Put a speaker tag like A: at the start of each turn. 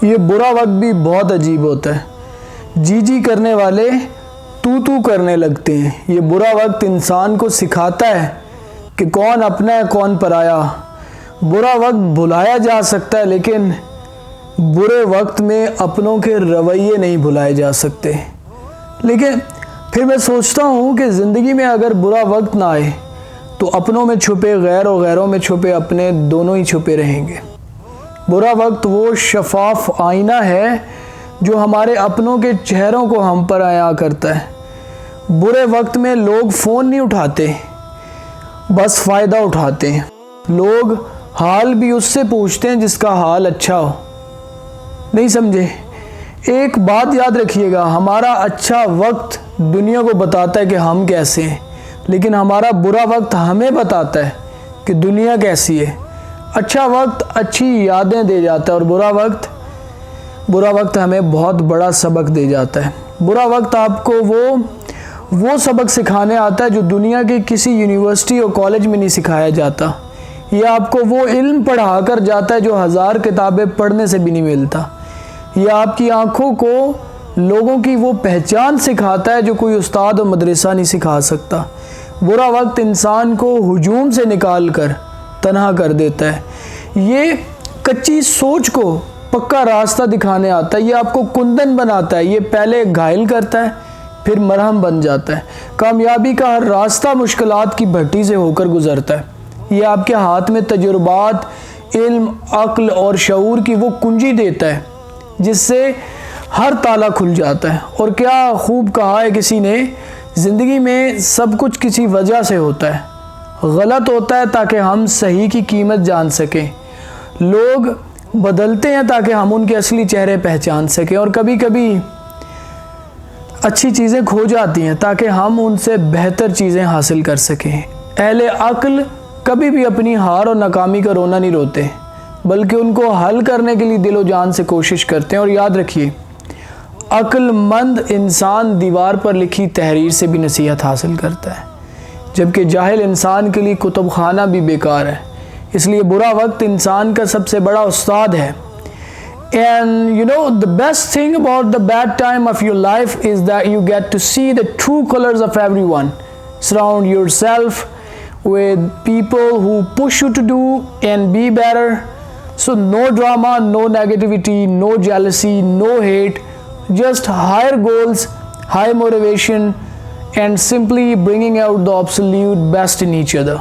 A: یہ برا وقت بھی بہت عجیب ہوتا ہے، جی جی کرنے والے تو کرنے لگتے ہیں۔ یہ برا وقت انسان کو سکھاتا ہے کہ کون اپنا ہے کون پرایا۔ برا وقت بھلایا جا سکتا ہے لیکن برے وقت میں اپنوں کے رویے نہیں بھلائے جا سکتے۔ لیکن پھر میں سوچتا ہوں کہ زندگی میں اگر برا وقت نہ آئے تو اپنوں میں چھپے غیر و غیروں میں چھپے اپنے دونوں ہی چھپے رہیں گے۔ برا وقت وہ شفاف آئینہ ہے جو ہمارے اپنوں کے چہروں کو ہم پر عیاں کرتا ہے۔ برے وقت میں لوگ فون نہیں اٹھاتے، بس فائدہ اٹھاتے ہیں۔ لوگ حال بھی اس سے پوچھتے ہیں جس کا حال اچھا ہو۔ نہیں سمجھے؟ ایک بات یاد رکھیے گا، ہمارا اچھا وقت دنیا کو بتاتا ہے کہ ہم کیسے ہیں، لیکن ہمارا برا وقت ہمیں بتاتا ہے کہ دنیا کیسی ہے۔ اچھا وقت اچھی یادیں دے جاتا ہے اور برا وقت ہمیں بہت بڑا سبق دے جاتا ہے۔ برا وقت آپ کو وہ سبق سکھانے آتا ہے جو دنیا کی کسی یونیورسٹی اور کالج میں نہیں سکھایا جاتا۔ یہ آپ کو وہ علم پڑھا کر جاتا ہے جو 1000 کتابیں پڑھنے سے بھی نہیں ملتا۔ یہ آپ کی آنکھوں کو لوگوں کی وہ پہچان سکھاتا ہے جو کوئی استاد و مدرسہ نہیں سکھا سکتا۔ برا وقت انسان کو ہجوم سے نکال کر تنہا کر دیتا ہے۔ یہ کچی سوچ کو پکا راستہ دکھانے آتا ہے۔ یہ آپ کو کندن بناتا ہے۔ یہ پہلے گھائل کرتا ہے پھر مرہم بن جاتا ہے۔ کامیابی کا ہر راستہ مشکلات کی بھٹی سے ہو کر گزرتا ہے۔ یہ آپ کے ہاتھ میں تجربات، علم، عقل اور شعور کی وہ کنجی دیتا ہے جس سے ہر تالا کھل جاتا ہے۔ اور کیا خوب کہا ہے کسی نے، زندگی میں سب کچھ کسی وجہ سے ہوتا ہے۔ غلط ہوتا ہے تاکہ ہم صحیح کی قیمت جان سکیں۔ لوگ بدلتے ہیں تاکہ ہم ان کے اصلی چہرے پہچان سکیں، اور کبھی کبھی اچھی چیزیں کھو جاتی ہیں تاکہ ہم ان سے بہتر چیزیں حاصل کر سکیں۔ اہل عقل کبھی بھی اپنی ہار اور ناکامی کا رونا نہیں روتے، بلکہ ان کو حل کرنے کے لیے دل و جان سے کوشش کرتے ہیں۔ اور یاد رکھیے، عقل مند انسان دیوار پر لکھی تحریر سے بھی نصیحت حاصل کرتا ہے، جبکہ جاہل انسان کے لیے کتب خانہ بھی بیکار ہے۔ اس لیے برا وقت انسان کا سب سے بڑا استاد ہے۔ And you know, the best thing about the bad time of your life is that you get to see the true colors of everyone. Surround yourself with people who push you to do and be better. So no drama, no negativity, no jealousy, no hate, just higher goals, high motivation, and simply bringing out the absolute best in each other.